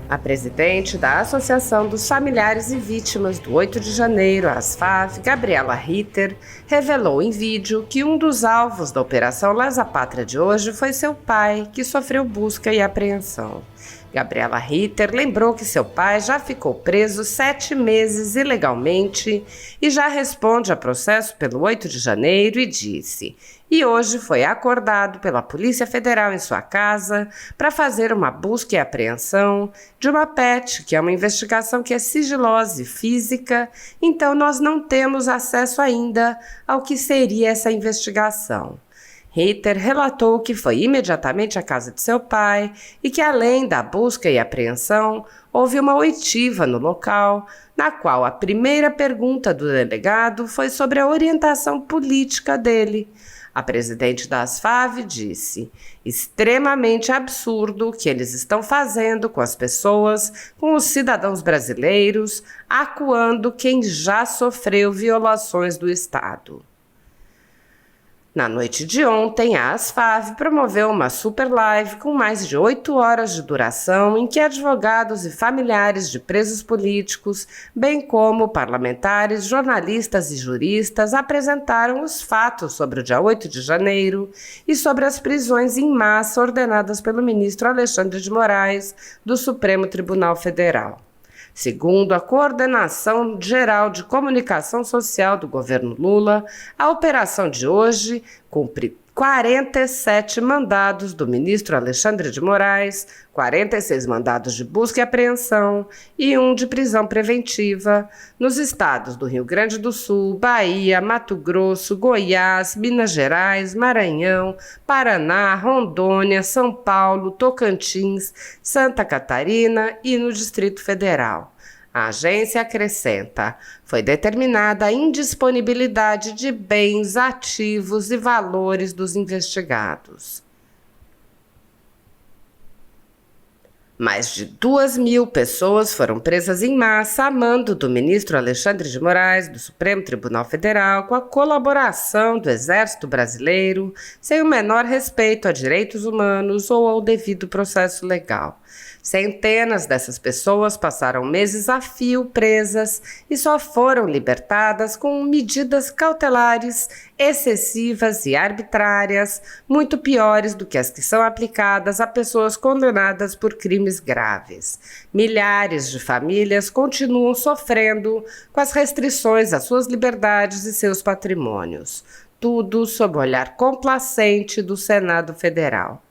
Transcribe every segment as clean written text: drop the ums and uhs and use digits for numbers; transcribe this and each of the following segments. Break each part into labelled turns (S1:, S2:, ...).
S1: A presidente da Associação dos Familiares e Vítimas do 8 de janeiro, ASFAV, Gabriela Ritter, revelou em vídeo que um dos alvos da Operação Lesa Pátria de hoje foi seu pai, que sofreu busca e apreensão. Gabriela Ritter lembrou que seu pai já ficou preso 7 meses ilegalmente e já responde a processo pelo 8 de janeiro e disse: "E hoje foi acordado pela Polícia Federal em sua casa para fazer uma busca e apreensão de uma PET, que é uma investigação que é sigilosa e física, então nós não temos acesso ainda ao que seria essa investigação." Ritter relatou que foi imediatamente à casa de seu pai e que, além da busca e apreensão, houve uma oitiva no local, na qual a primeira pergunta do delegado foi sobre a orientação política dele. A presidente da ASFAV disse: "Extremamente absurdo o que eles estão fazendo com as pessoas, com os cidadãos brasileiros, acuando quem já sofreu violações do Estado." Na noite de ontem, a ASFAV promoveu uma super live com mais de 8 horas de duração em que advogados e familiares de presos políticos, bem como parlamentares, jornalistas e juristas apresentaram os fatos sobre o dia 8 de janeiro e sobre as prisões em massa ordenadas pelo ministro Alexandre de Moraes, do Supremo Tribunal Federal. Segundo a Coordenação Geral de Comunicação Social do governo Lula, a operação de hoje cumpre 47 mandados do ministro Alexandre de Moraes, 46 mandados de busca e apreensão e 1 de prisão preventiva nos estados do Rio Grande do Sul, Bahia, Mato Grosso, Goiás, Minas Gerais, Maranhão, Paraná, Rondônia, São Paulo, Tocantins, Santa Catarina e no Distrito Federal. A agência acrescenta: foi determinada a indisponibilidade de bens, ativos e valores dos investigados. Mais de 2.000 pessoas foram presas em massa a mando do ministro Alexandre de Moraes, do Supremo Tribunal Federal, com a colaboração do Exército Brasileiro, sem o menor respeito a direitos humanos ou ao devido processo legal. Centenas dessas pessoas passaram meses a fio presas e só foram libertadas com medidas cautelares excessivas e arbitrárias, muito piores do que as que são aplicadas a pessoas condenadas por crimes graves. Milhares de famílias continuam sofrendo com as restrições às suas liberdades e seus patrimônios. Tudo sob o olhar complacente do Senado Federal.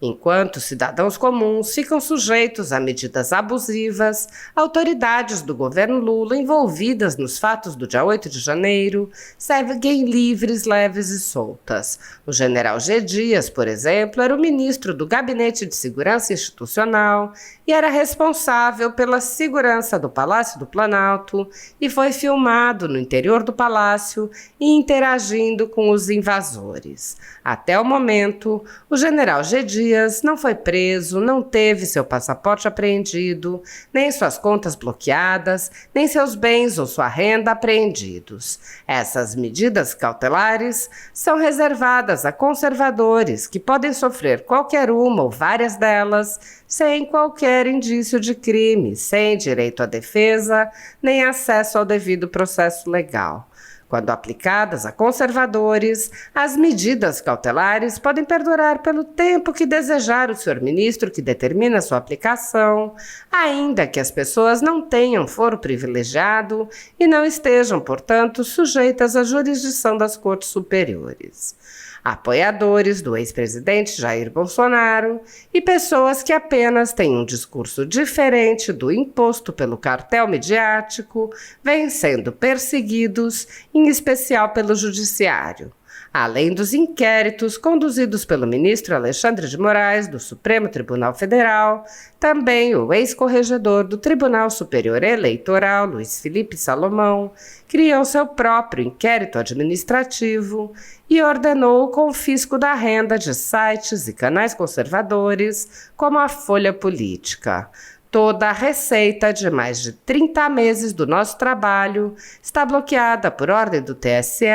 S1: Enquanto cidadãos comuns ficam sujeitos a medidas abusivas, autoridades do governo Lula envolvidas nos fatos do dia 8 de janeiro seguem livres, leves e soltas. O general G. Dias, por exemplo, era o ministro do Gabinete de Segurança Institucional e era responsável pela segurança do Palácio do Planalto e foi filmado no interior do palácio e interagindo com os invasores. Até o momento, o general G. Dias não foi preso, não teve seu passaporte apreendido, nem suas contas bloqueadas, nem seus bens ou sua renda apreendidos. Essas medidas cautelares são reservadas a conservadores que podem sofrer qualquer uma ou várias delas sem qualquer indício de crime, sem direito à defesa, nem acesso ao devido processo legal. Quando aplicadas a conservadores, as medidas cautelares podem perdurar pelo tempo que desejar o senhor ministro que determina sua aplicação, ainda que as pessoas não tenham foro privilegiado e não estejam, portanto, sujeitas à jurisdição das cortes superiores. Apoiadores do ex-presidente Jair Bolsonaro e pessoas que apenas têm um discurso diferente do imposto pelo cartel midiático vêm sendo perseguidos, em especial pelo judiciário. Além dos inquéritos conduzidos pelo ministro Alexandre de Moraes, do Supremo Tribunal Federal, também o ex-corregedor do Tribunal Superior Eleitoral, Luiz Felipe Salomão, criou seu próprio inquérito administrativo e ordenou o confisco da renda de sites e canais conservadores, como a Folha Política. Toda a receita de mais de 30 meses do nosso trabalho está bloqueada por ordem do TSE,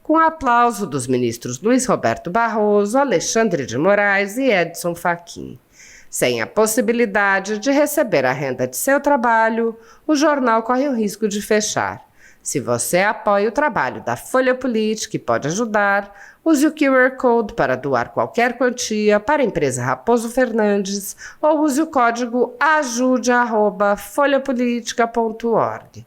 S1: com aplauso dos ministros Luiz Roberto Barroso, Alexandre de Moraes e Edson Fachin. Sem a possibilidade de receber a renda de seu trabalho, o jornal corre o risco de fechar. Se você apoia o trabalho da Folha Política e pode ajudar, use o QR Code para doar qualquer quantia para a empresa Raposo Fernandes ou use o código ajude@folhapolitica.org.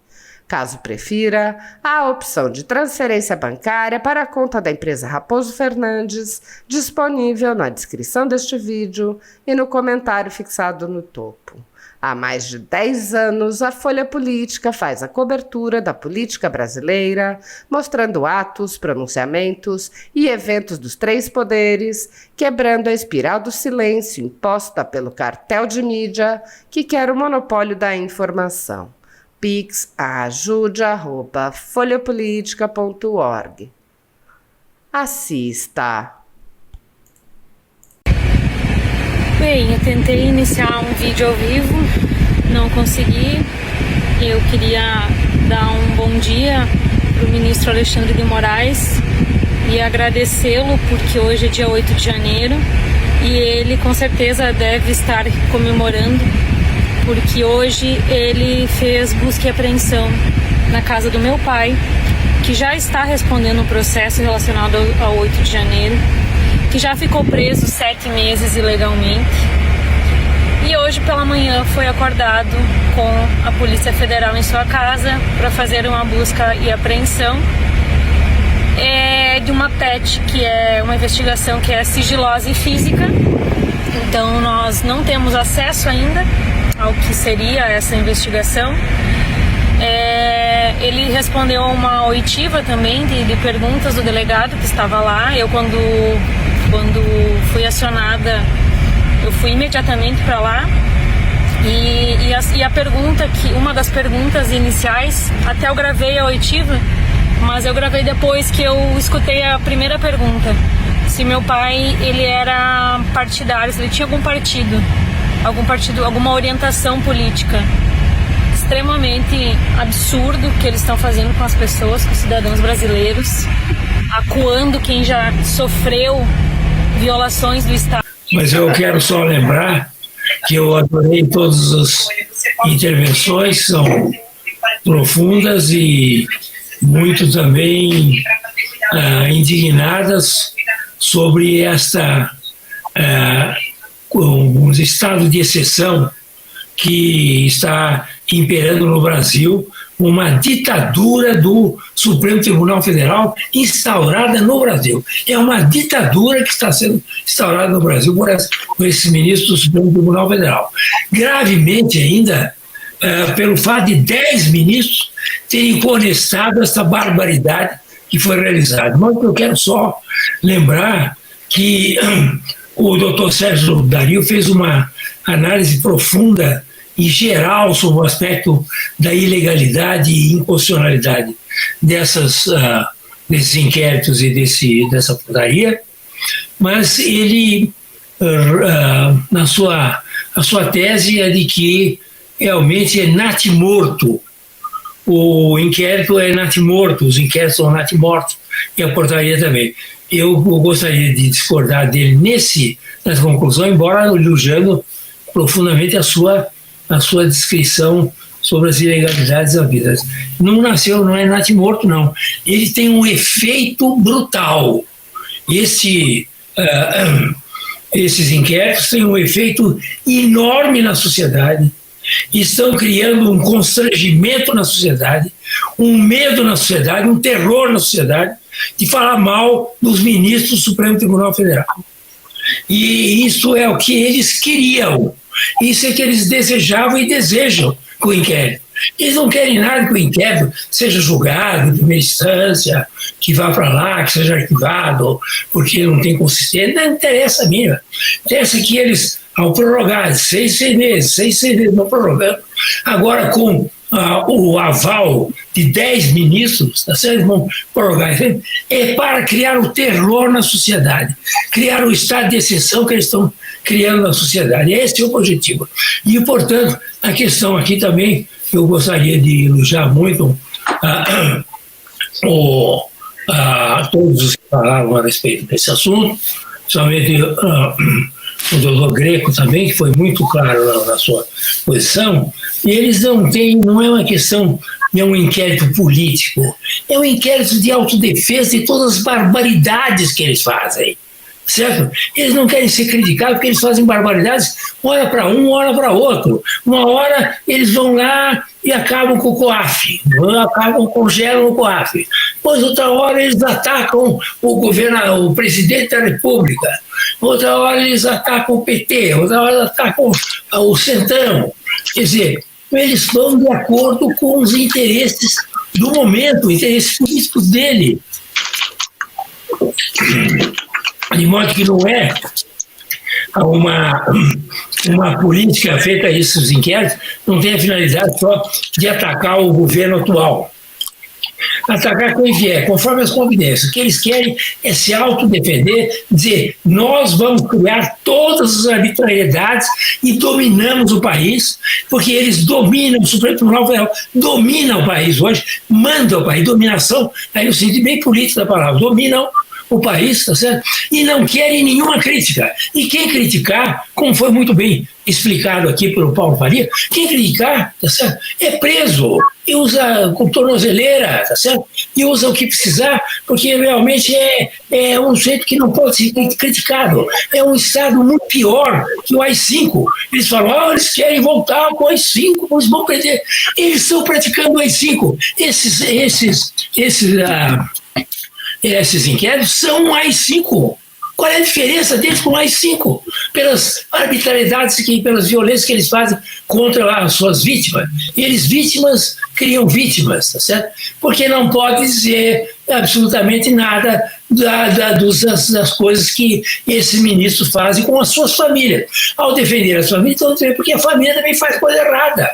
S1: Caso prefira, há a opção de transferência bancária para a conta da empresa Raposo Fernandes, disponível na descrição deste vídeo e no comentário fixado no topo. Há mais de 10 anos, a Folha Política faz a cobertura da política brasileira, mostrando atos, pronunciamentos e eventos dos três poderes, quebrando a espiral do silêncio imposta pelo cartel de mídia que quer o monopólio da informação. Pix ajude@folhapolitica.org. Assista.
S2: Bem, eu tentei iniciar um vídeo ao vivo, não consegui. Eu queria dar um bom dia para o ministro Alexandre de Moraes e agradecê-lo porque hoje é dia 8 de janeiro e ele com certeza deve estar comemorando porque hoje ele fez busca e apreensão na casa do meu pai, que já está respondendo um processo relacionado ao 8 de janeiro, que já ficou preso 7 meses ilegalmente. E hoje pela manhã foi acordado com a Polícia Federal em sua casa para fazer uma busca e apreensão de uma PET, que é uma investigação que é sigilosa e física. Então nós não temos acesso ainda ao que seria essa investigação. Ele respondeu a uma oitiva também de perguntas do delegado que estava lá. Eu quando fui acionada, eu fui imediatamente para lá e a pergunta, uma das perguntas iniciais, até eu gravei a oitiva, mas eu gravei depois que eu escutei a primeira pergunta, se meu pai ele era partidário, se ele tinha algum partido, alguma orientação política. Extremamente absurdo que eles estão fazendo com as pessoas, com os cidadãos brasileiros, acuando quem já sofreu violações do Estado.
S3: Mas eu quero só lembrar que eu adorei todas as intervenções, são profundas e muito também indignadas sobre um estado de exceção que está imperando no Brasil, uma ditadura do Supremo Tribunal Federal instaurada no Brasil. É uma ditadura que está sendo instaurada no Brasil por esses ministros do Supremo Tribunal Federal. Gravemente ainda, pelo fato de 10 ministros terem conestado essa barbaridade que foi realizada. Mas eu quero só lembrar que o doutor Sérgio Dario fez uma análise profunda e geral sobre o aspecto da ilegalidade e inconstitucionalidade desses inquéritos e dessa putaria, mas ele, a sua tese é de que realmente é natimorto, o inquérito é natimorto, os inquéritos são natimortos, e a portaria também. Eu gostaria de discordar dele nessa conclusão, embora elogiando profundamente a sua descrição sobre as ilegalidades havidas. Não é natimorto, não. Ele tem um efeito brutal. Esses inquéritos têm um efeito enorme na sociedade, estão criando um constrangimento na sociedade, um medo na sociedade, um terror na sociedade, de falar mal dos ministros do Supremo Tribunal Federal. E isso é o que eles queriam. Isso é que eles desejavam e desejam com o inquérito. Eles não querem nada que o inquérito seja julgado em primeira instância, que vá para lá, que seja arquivado, porque não tem consistência. Não interessa a mim. Interessa que eles, ao prorrogar 6 meses, vão prorrogando, agora com o aval de 10 ministros, eles vão prorrogar, é para criar o terror na sociedade, criar o estado de exceção que eles estão criando na sociedade. Esse é o objetivo. E, portanto, a questão aqui também, eu gostaria de elogiar muito todos os que falaram a respeito desse assunto, principalmente o doutor Greco também, que foi muito claro na sua posição, e eles não é uma questão de um inquérito político, é um inquérito de autodefesa de todas as barbaridades que eles fazem. Certo? Eles não querem ser criticados porque eles fazem barbaridades, hora para um, hora para outro. Uma hora eles vão lá e acabam com o COAF, congelam o COAF. Depois, outra hora, eles atacam o presidente da República. Outra hora, eles atacam o PT. Outra hora, eles atacam o Centrão. Quer dizer, eles vão de acordo com os interesses do momento, interesses políticos dele. De modo que não é uma política feita a esses inquéritos, não tem a finalidade só de atacar o governo atual. Atacar quem vier, conforme as conveniências. O que eles querem é se autodefender, dizer, nós vamos criar todas as arbitrariedades e dominamos o país, porque eles dominam, o Supremo Tribunal Federal domina o país hoje, manda o país, dominação, aí no sentido bem político da palavra, dominam o país, tá certo? E não querem nenhuma crítica. E quem criticar, como foi muito bem explicado aqui pelo Paulo Faria, quem criticar, tá certo? É preso e usa com tornozeleira, tá certo? E usa o que precisar, porque realmente é um jeito que não pode ser criticado. É um Estado muito pior que o AI-5. Eles falam, eles querem voltar com o AI-5, eles vão perder. Eles estão praticando o AI-5. Esses inquéritos são um AI-5. Qual é a diferença deles com o AI-5? Pelas arbitrariedades, pelas violências que eles fazem contra as suas vítimas. E eles, vítimas, criam vítimas, tá certo? Porque não pode dizer absolutamente nada das coisas que esses ministros fazem com as suas famílias. Ao defender as famílias, estão dizendo porque a família também faz coisa errada,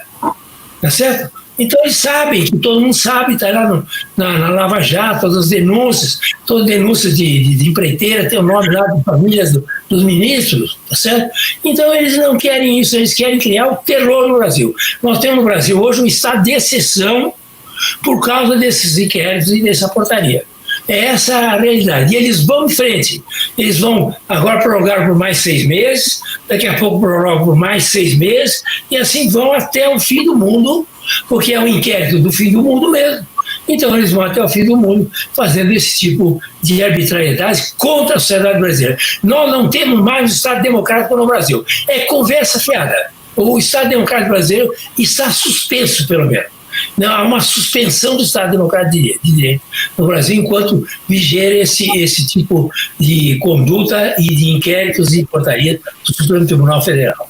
S3: tá certo? Então eles sabem, que todo mundo sabe, está lá na Lava Jato, todas as denúncias de empreiteira, tem o nome lá de famílias dos ministros, tá certo? Então eles não querem isso, eles querem criar o terror no Brasil. Nós temos no Brasil hoje um estado de exceção por causa desses inquéritos e dessa portaria. É essa a realidade. E eles vão em frente. Eles vão agora prorrogar por mais 6 meses, daqui a pouco prorrogam por mais 6 meses, e assim vão até o fim do mundo, porque é um inquérito do fim do mundo mesmo. Então eles vão até o fim do mundo fazendo esse tipo de arbitrariedade contra a sociedade brasileira. Nós não temos mais um Estado democrático no Brasil. É conversa fiada. O Estado democrático brasileiro está suspenso, pelo menos. Não, há uma suspensão do Estado Democrático de Direito no Brasil enquanto viger esse tipo de conduta e de inquéritos e portaria do Supremo Tribunal Federal.